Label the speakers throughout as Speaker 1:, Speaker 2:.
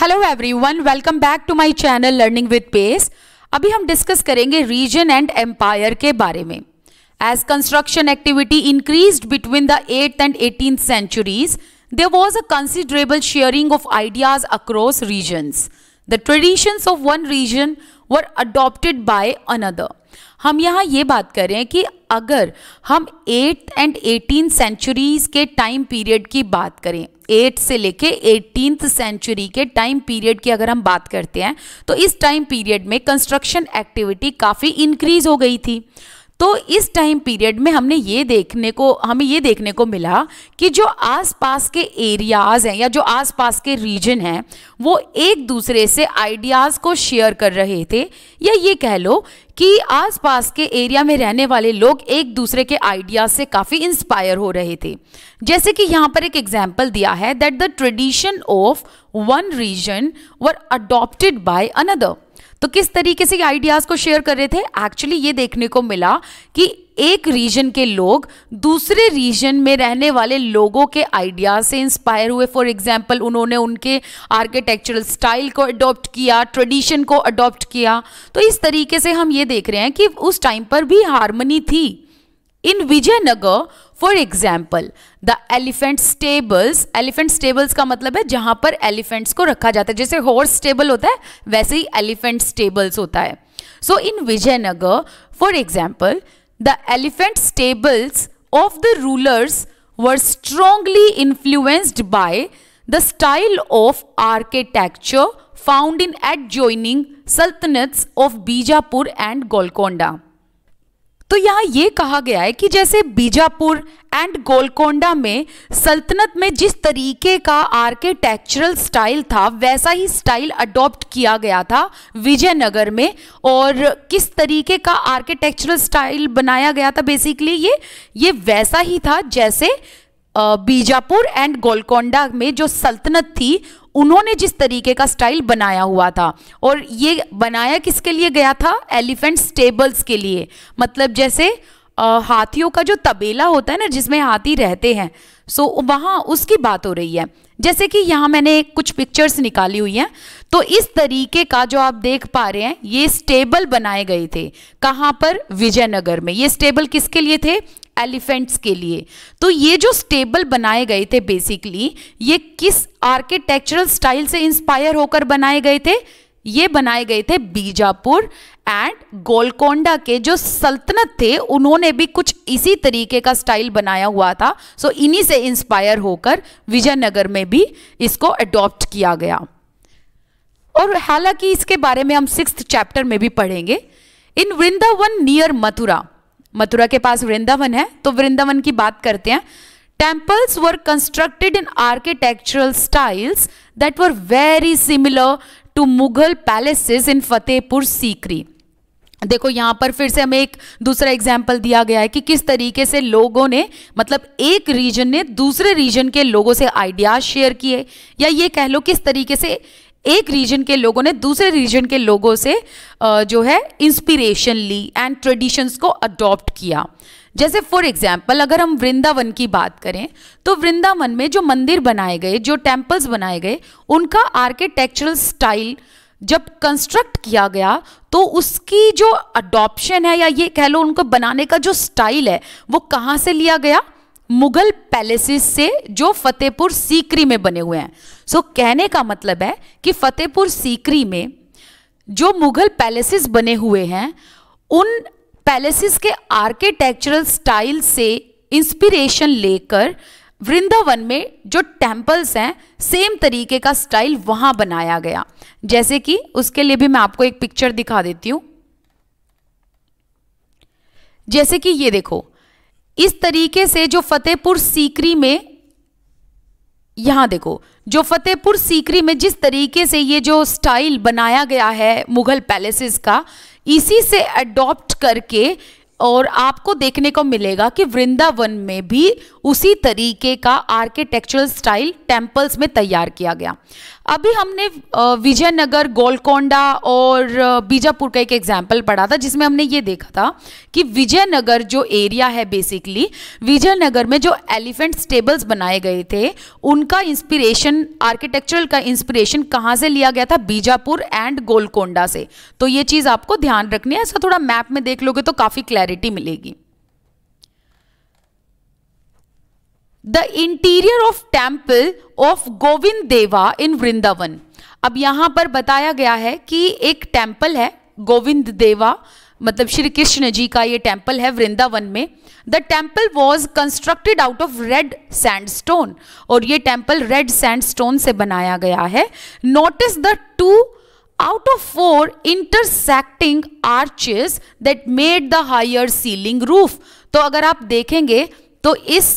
Speaker 1: Hello everyone, welcome back to my channel learning with Pace. अभी हम discuss करेंगे reason and empire के बारे में। As construction activity increased between the 8th and 18th centuries, there was a considerable sharing of ideas across regions. The traditions of one region were adopted by another. हम यहाँ ये बात कर रहे हैं कि अगर हम 8th and 18th centuries के टाइम पीरियड की बात करें, 8 से लेके 18th सेंचुरी के टाइम पीरियड की अगर हम बात करते हैं तो इस टाइम पीरियड में कंस्ट्रक्शन एक्टिविटी काफ़ी इंक्रीज हो गई थी। तो इस टाइम पीरियड में हमें ये देखने को मिला कि जो आसपास के एरियाज़ हैं या जो आसपास के रीजन हैं वो एक दूसरे से आइडियाज़ को शेयर कर रहे थे, या ये कह लो कि आसपास के एरिया में रहने वाले लोग एक दूसरे के आइडियाज से काफ़ी इंस्पायर हो रहे थे। जैसे कि यहाँ पर एक एग्जाम्पल दिया है that the tradition of one region were adopted by another. तो किस तरीके से आइडियाज़ को शेयर कर रहे थे? एक्चुअली ये देखने को मिला कि एक रीजन के लोग दूसरे रीजन में रहने वाले लोगों के आइडियाज से इंस्पायर हुए। फॉर एग्जांपल, उन्होंने उनके आर्किटेक्चरल स्टाइल को अडॉप्ट किया, ट्रेडिशन को अडॉप्ट किया। तो इस तरीके से हम ये देख रहे हैं कि उस टाइम पर भी हार्मनी थी। In Vijayanagar for example the elephant stables का मतलब है जहां पर एलिफेंट्स को रखा जाता है। जैसे हॉर्स स्टेबल होता है वैसे ही एलिफेंट स्टेबल्स होता है। So in Vijayanagar for example the elephant stables of the rulers were strongly influenced by the style of architecture found in adjoining sultanates of Bijapur and Golconda. तो यहाँ ये कहा गया है कि जैसे बीजापुर एंड गोलकोंडा में सल्तनत में जिस तरीके का आर्किटेक्चरल स्टाइल था वैसा ही स्टाइल अडॉप्ट किया गया था विजयनगर में। और किस तरीके का आर्किटेक्चरल स्टाइल बनाया गया था, बेसिकली ये वैसा ही था जैसे बीजापुर एंड गोलकोंडा में जो सल्तनत थी उन्होंने जिस तरीके का स्टाइल बनाया हुआ था। और ये बनाया किसके लिए गया था? एलिफेंट स्टेबल्स के लिए। मतलब जैसे हाथियों का जो तबेला होता है ना जिसमें हाथी रहते हैं, सो वहाँ उसकी बात हो रही है। जैसे कि यहाँ मैंने कुछ पिक्चर्स निकाली हुई हैं। तो इस तरीके का जो आप देख पा रहे हैं ये स्टेबल बनाए गए थे। कहाँ पर? विजयनगर में। ये स्टेबल किसके लिए थे? एलिफेंट्स के लिए। तो ये जो स्टेबल बनाए गए थे बेसिकली ये किस आर्किटेक्चरल स्टाइल से इंस्पायर होकर बनाए गए थे? ये बनाए गए थे बीजापुर एंड गोलकोंडा के जो सल्तनत थे उन्होंने भी कुछ इसी तरीके का स्टाइल बनाया हुआ था। सो इन्हीं से इंस्पायर होकर विजयनगर में भी इसको अडॉप्ट किया गया। और हालांकि इसके बारे में हम 6th चैप्टर में भी पढ़ेंगे। इन वृंदावन नियर मथुरा के पास वृंदावन है, तो वृंदावन की बात करते हैं। Temples were constructed in architectural styles that were very similar to Mughal palaces in Fatehpur Sikri. देखो यहाँ पर फिर से हमें एक दूसरा एग्जाम्पल दिया गया है कि किस तरीके से लोगों ने, मतलब एक रीजन ने दूसरे रीजन के लोगों से आइडियाज शेयर किए, या ये कह लो किस तरीके से एक रीजन के लोगों ने दूसरे रीजन के लोगों से जो है इंस्पिरेशन ली एंड ट्रेडिशंस को अडॉप्ट किया। जैसे फॉर एग्जाम्पल अगर हम वृंदावन की बात करें तो वृंदावन में जो मंदिर बनाए गए, जो टेम्पल्स बनाए गए, उनका आर्किटेक्चरल स्टाइल जब कंस्ट्रक्ट किया गया तो उसकी जो अडॉप्शन है या ये कह लो उनको बनाने का जो स्टाइल है वो कहाँ से लिया गया? मुगल पैलेसेस से जो फतेहपुर सीकरी में बने हुए हैं। सो कहने का मतलब है कि फतेहपुर सीकरी में जो मुगल पैलेसेस बने हुए हैं उन पैलेसेस के आर्किटेक्चरल स्टाइल से इंस्पिरेशन लेकर वृंदावन में जो टेम्पल्स हैं सेम तरीके का स्टाइल वहां बनाया गया। जैसे कि उसके लिए भी मैं आपको एक पिक्चर दिखा देती हूं। जैसे कि ये देखो, इस तरीके से जो फतेहपुर सीकरी में, यहां देखो जो फतेहपुर सीकरी में जिस तरीके से ये जो स्टाइल बनाया गया है मुगल पैलेसेस का, इसी से अडॉप्ट करके और आपको देखने को मिलेगा कि वृंदावन में भी उसी तरीके का आर्किटेक्चरल स्टाइल टेम्पल्स में तैयार किया गया। अभी हमने विजयनगर, गोलकोंडा और बीजापुर का एक एग्जाम्पल पढ़ा था, जिसमें हमने ये देखा था कि विजयनगर जो एरिया है, बेसिकली विजयनगर में जो एलिफेंट स्टेबल्स बनाए गए थे, उनका इंस्पिरेशन, आर्किटेक्चरल का इंस्पिरेशन कहाँ से लिया गया था? बीजापुर एंड गोलकोंडा से। तो ये चीज़ आपको ध्यान रखनी है, इसका थोड़ा मैप में देख लोगे तो काफ़ी क्लैरिटी मिलेगी। The interior of temple of Govind देवा इन वृंदावन। अब यहां पर बताया गया है कि एक टेम्पल है गोविंद देवा, मतलब श्री कृष्ण जी का ये टेम्पल है वृंदावन में। The temple was constructed out of red sandstone, और ये टेम्पल रेड सैंडस्टोन से बनाया गया है। Notice the 2 out of 4 intersecting arches that made the higher ceiling roof। तो अगर आप देखेंगे तो इस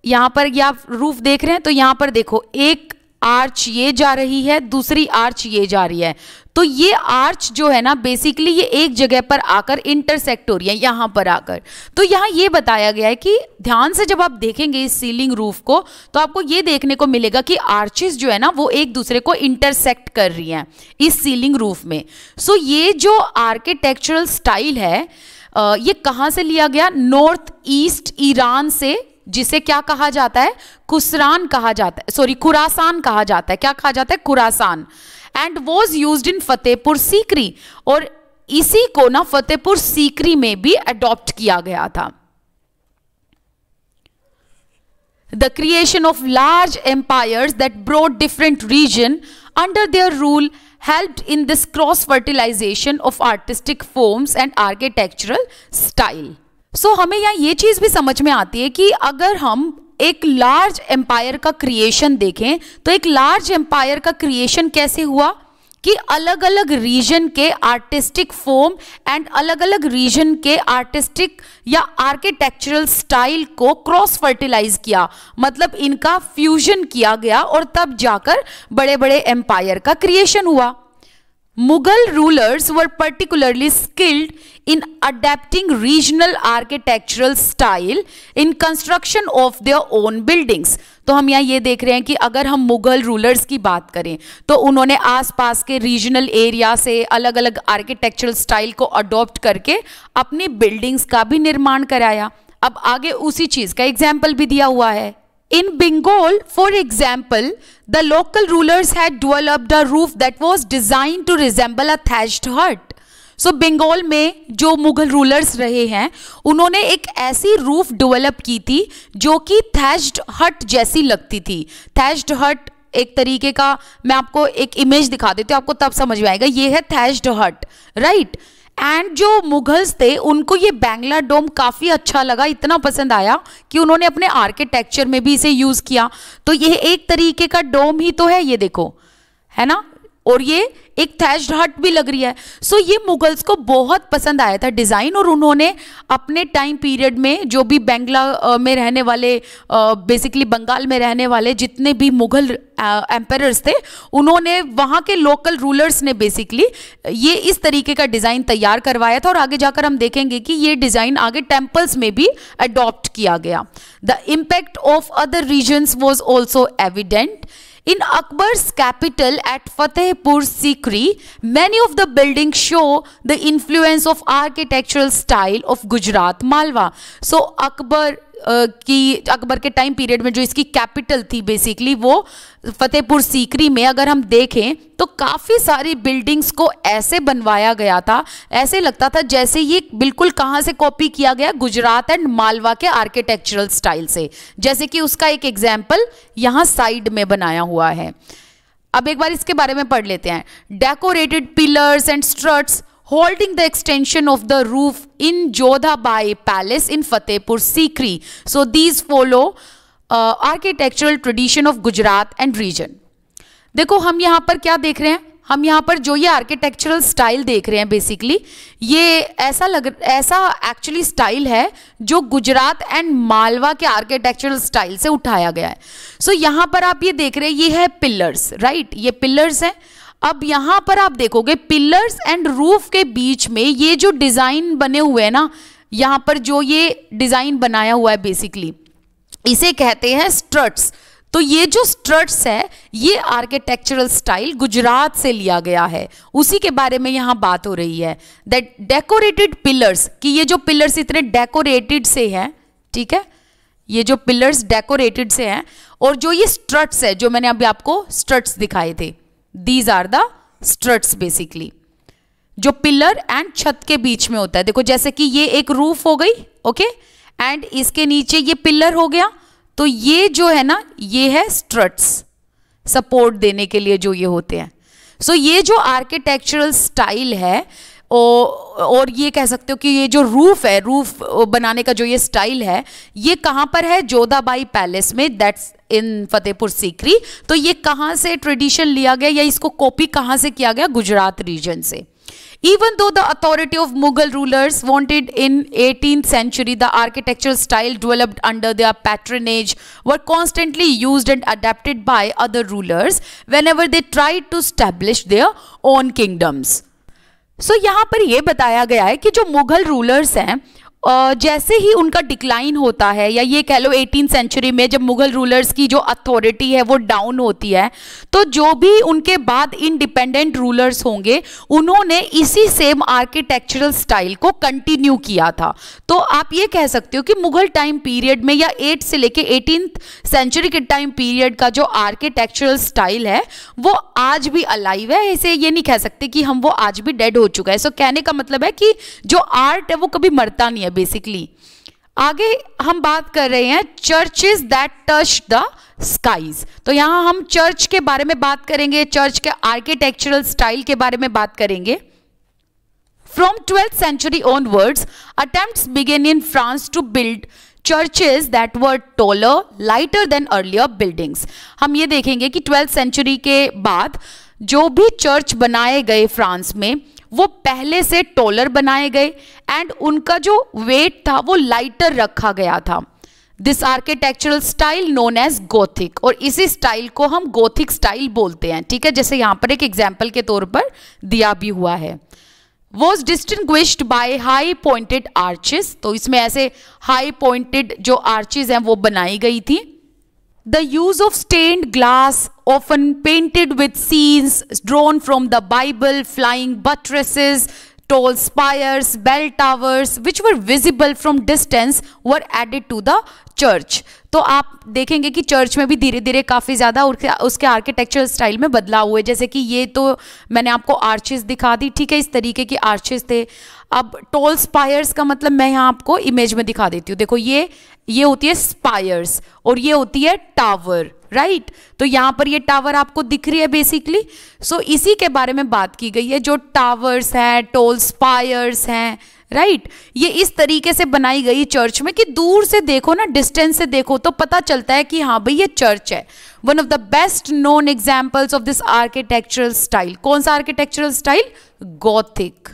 Speaker 1: यहां पर ये आप रूफ देख रहे हैं, तो यहां पर देखो एक आर्च ये जा रही है, दूसरी आर्च ये जा रही है। तो ये आर्च जो है ना, बेसिकली ये एक जगह पर आकर इंटरसेक्ट हो रही है, यहां पर आकर। तो यहां ये बताया गया है कि ध्यान से जब आप देखेंगे इस सीलिंग रूफ को, तो आपको ये देखने को मिलेगा कि आर्चेस जो है ना, वो एक दूसरे को इंटरसेक्ट कर रही हैं इस सीलिंग रूफ में। सो ये जो आर्किटेक्चरल स्टाइल है, ये कहां से लिया गया? नॉर्थ ईस्ट ईरान से, जिसे क्या कहा जाता है? खुरासान कहा जाता है, सॉरी खुरासान कहा जाता है। क्या कहा जाता है? Khorasan. And was used in Fatehpur Sikri, और इसी को ना फतेहपुर सीकरी में भी अडॉप्ट किया गया था। The creation of large empires that brought different region under their rule helped in this cross fertilization of artistic forms and architectural style। सो हमें यहाँ ये चीज़ भी समझ में आती है कि अगर हम एक लार्ज एम्पायर का क्रिएशन देखें, तो एक लार्ज एम्पायर का क्रिएशन कैसे हुआ कि अलग अलग रीजन के आर्टिस्टिक फॉर्म एंड अलग अलग रीजन के आर्टिस्टिक या आर्किटेक्चरल स्टाइल को क्रॉस फर्टिलाइज किया, मतलब इनका फ्यूजन किया गया, और तब जाकर बड़े बड़े एम्पायर का क्रिएशन हुआ। Mughal rulers were particularly skilled in adapting regional architectural style in construction of their own buildings। तो हम यहाँ ये देख रहे हैं कि अगर हम मुगल रूलर्स की बात करें, तो उन्होंने आसपास के रीजनल एरिया से अलग अलग आर्किटेक्चरल स्टाइल को अडॉप्ट करके अपनी बिल्डिंग्स का भी निर्माण कराया। अब आगे उसी चीज़ का एग्जाम्पल भी दिया हुआ है। In Bengal, for example, the local rulers had developed a roof that was designed to resemble a thatched hut। So Bengal में जो मुगल रूलर्स रहे हैं, उन्होंने एक ऐसी रूफ डेवलप की थी जो कि थैच्ड हट जैसी लगती थी। थैच्ड हट एक तरीके का, मैं आपको एक इमेज दिखा देती हूँ, आपको तब समझ में आएगा। ये है थैच्ड हट, राइट। एंड जो मुगल्स थे, उनको ये बैंगला डोम काफ़ी अच्छा लगा, इतना पसंद आया कि उन्होंने अपने आर्किटेक्चर में भी इसे यूज़ किया। तो ये एक तरीके का डोम ही तो है, ये देखो, है ना, और ये एक थैच्ड हट भी लग रही है। सो ये मुगल्स को बहुत पसंद आया था डिज़ाइन, और उन्होंने अपने टाइम पीरियड में जो भी बांग्ला में रहने वाले, बेसिकली बंगाल में रहने वाले जितने भी मुगल एम्परर्स थे, उन्होंने वहाँ के लोकल रूलर्स ने बेसिकली ये इस तरीके का डिज़ाइन तैयार करवाया था। और आगे जाकर हम देखेंगे कि ये डिज़ाइन आगे टेम्पल्स में भी अडॉप्ट किया गया। The impact of other regions was also evident. In Akbar's capital at Fatehpur Sikri, many of the buildings show the influence of architectural style of Gujarat Malwa। So Akbar के time period में जो इसकी capital थी basically वो फतेहपुर सीकरी में, अगर हम देखें तो काफ़ी सारी बिल्डिंग्स को ऐसे बनवाया गया था, ऐसे लगता था जैसे ये बिल्कुल कहाँ से कॉपी किया गया? गुजरात एंड मालवा के आर्किटेक्चरल स्टाइल से। जैसे कि उसका एक एग्जाम्पल यहाँ साइड में बनाया हुआ है। अब एक बार इसके बारे में पढ़ लेते हैं। Decorated pillars and struts holding the extension of the roof in Jodhabai Palace in Fatehpur Sikri। So these follow architectural tradition of Gujarat and region। देखो हम यहाँ पर क्या देख रहे हैं? हम यहाँ पर जो ये आर्किटेक्चरल स्टाइल देख रहे हैं, बेसिकली ये ऐसा एक्चुअली स्टाइल है जो गुजरात एंड मालवा के आर्किटेक्चरल स्टाइल से उठाया गया है। सो यहाँ पर आप ये देख रहे हैं, ये है पिलर्स, राइट, ये पिलर्स हैं। अब यहाँ पर आप देखोगे पिलर्स एंड रूफ के बीच में ये जो डिज़ाइन बने हुए हैं ना, यहाँ पर जो ये डिज़ाइन बनाया हुआ है बेसिकली इसे कहते हैं स्ट्रट्स। तो ये जो स्ट्रट्स है ये आर्किटेक्चरल स्टाइल गुजरात से लिया गया है, उसी के बारे में यहाँ बात हो रही है। दैट डेकोरेटेड पिलर्स, कि ये जो पिलर्स इतने डेकोरेटेड से हैं, ठीक है, ये जो पिलर्स डेकोरेटेड से हैं, और जो ये स्ट्रट्स है जो मैंने अभी आपको स्ट्रट्स दिखाए थे, these are the struts basically, जो पिलर एंड छत के बीच में होता है। देखो जैसे कि ये एक रूफ हो गई, ओके, एंड इसके नीचे ये पिलर हो गया, तो ये जो है ना ये है स्ट्रट्स, सपोर्ट देने के लिए जो ये होते हैं। सो ये जो आर्किटेक्चरल स्टाइल है और ये कह सकते हो कि ये जो रूफ है, रूफ बनाने का जो ये स्टाइल है, ये कहाँ पर है? जोधाबाई पैलेस में, दैट्स इन फतेहपुर सीकरी। तो ये कहाँ से ट्रेडिशन लिया गया या इसको कॉपी कहाँ से किया गया? गुजरात रीजन से। Even though the authority of Mughal rulers wanted in 18th century, the architectural style developed under their patronage were constantly used and adapted by other rulers whenever they tried to establish their own kingdoms. So यहाँ पर ये बताया गया है कि जो Mughal rulers हैं, जैसे ही उनका डिक्लाइन होता है, या ये कह लो 18th सेंचुरी में जब मुगल रूलर्स की जो अथॉरिटी है वो डाउन होती है, तो जो भी उनके बाद इंडिपेंडेंट रूलर्स होंगे उन्होंने इसी सेम आर्किटेक्चरल स्टाइल को कंटिन्यू किया था। तो आप ये कह सकते हो कि मुगल टाइम पीरियड में या 8 से लेके 18th सेंचुरी के टाइम पीरियड का जो आर्किटेक्चरल स्टाइल है वो आज भी अलाइव है। इसे ये नहीं कह सकते कि हम वो आज भी डेड हो चुका है। सो कहने का मतलब है कि जो आर्ट है वो कभी मरता नहीं है बेसिकली। आगे हम बात कर रहे हैं churches that touch the skies. तो यहां हम चर्च के बारे में बात करेंगे, चर्च के आर्किटेक्चरल स्टाइल के बारे में बात करेंगे। From 12th century onwards, attempts began in France to build churches that were taller, lighter than earlier buildings. हम ये देखेंगे कि 12th century के बाद जो भी चर्च बनाए गए फ्रांस में वो पहले से टॉलर बनाए गए एंड उनका जो वेट था वो लाइटर रखा गया था। This architectural style known as Gothic, और इसी स्टाइल को हम गोथिक स्टाइल बोलते हैं, ठीक है, जैसे यहाँ पर एक एग्जाम्पल के तौर पर दिया भी हुआ है। Was distinguished by high pointed arches, तो इसमें ऐसे हाई पॉइंटेड जो आर्चेस हैं वो बनाई गई थी। The use of stained glass, often painted with scenes drawn from the Bible, flying buttresses, tall spires, bell towers, which were visible from distance, were added to the church. तो आप देखेंगे कि चर्च में भी धीरे धीरे काफ़ी ज़्यादा उसके आर्किटेक्चरल स्टाइल में बदलाव हुए। जैसे कि ये तो मैंने आपको आर्चेस दिखा दी, ठीक है, इस तरीके की आर्चेस थे। अब टॉल स्पायर्स का मतलब मैं यहाँ आपको इमेज में दिखा देती हूँ। देखो ये होती है स्पायर्स और ये होती है टावर, राइट। तो यहाँ पर ये टावर आपको दिख रही है बेसिकली। सो इसी के बारे में बात की गई है, जो टावर्स हैं, टॉल स्पायर्स हैं, राइट। ये इस तरीके से बनाई गई चर्च में कि दूर से देखो ना, डिस्टेंस से देखो तो पता चलता है कि हाँ भाई ये चर्च है। One of the best known examples of this architectural style, कौन सा आर्किटेक्चरल स्टाइल? गोथिक।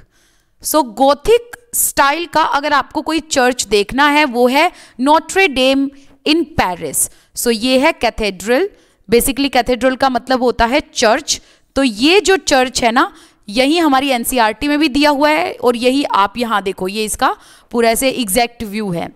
Speaker 1: सो गोथिक स्टाइल का अगर आपको कोई चर्च देखना है वो है नोट्रे डेम इन पेरिस। सो ये है कैथेड्रल, बेसिकली कैथेड्रल का मतलब होता है चर्च। तो ये जो चर्च है ना, यही हमारी एनसीईआरटी में भी दिया हुआ है और यही आप यहाँ देखो, ये इसका पूरा ऐसे एग्जैक्ट व्यू है।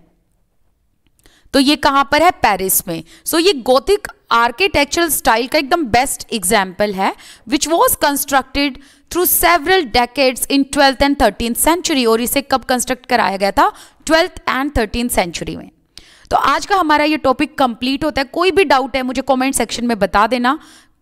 Speaker 1: तो ये कहाँ पर है? पेरिस में। सो ये गोथिक आर्किटेक्चरल स्टाइल का एकदम बेस्ट एग्जाम्पल है, which was constructed through several decades in 12th and 13th century. और इसे कब कंस्ट्रक्ट कराया गया था? 12th and 13th सेंचुरी में। तो आज का हमारा ये टॉपिक कंप्लीट होता है। कोई भी डाउट है मुझे कमेंट सेक्शन में बता देना,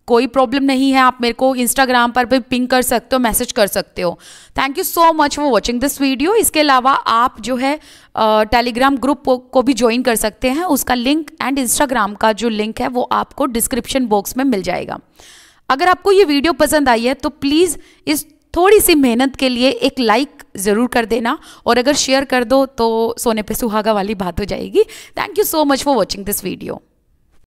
Speaker 1: कोई प्रॉब्लम नहीं है। आप मेरे को इंस्टाग्राम पर भी पिंग कर सकते हो, मैसेज कर सकते हो। Thank you so much for watching this video. इसके अलावा आप जो है टेलीग्राम ग्रुप को भी ज्वाइन कर सकते हैं। उसका लिंक एंड इंस्टाग्राम का जो लिंक है वो आपको डिस्क्रिप्शन बॉक्स में मिल जाएगा। अगर आपको ये वीडियो पसंद आई है तो प्लीज़ इस थोड़ी सी मेहनत के लिए एक लाइक ज़रूर कर देना, और अगर शेयर कर दो तो सोने पे सुहागा वाली बात हो जाएगी। Thank you so much for watching this video.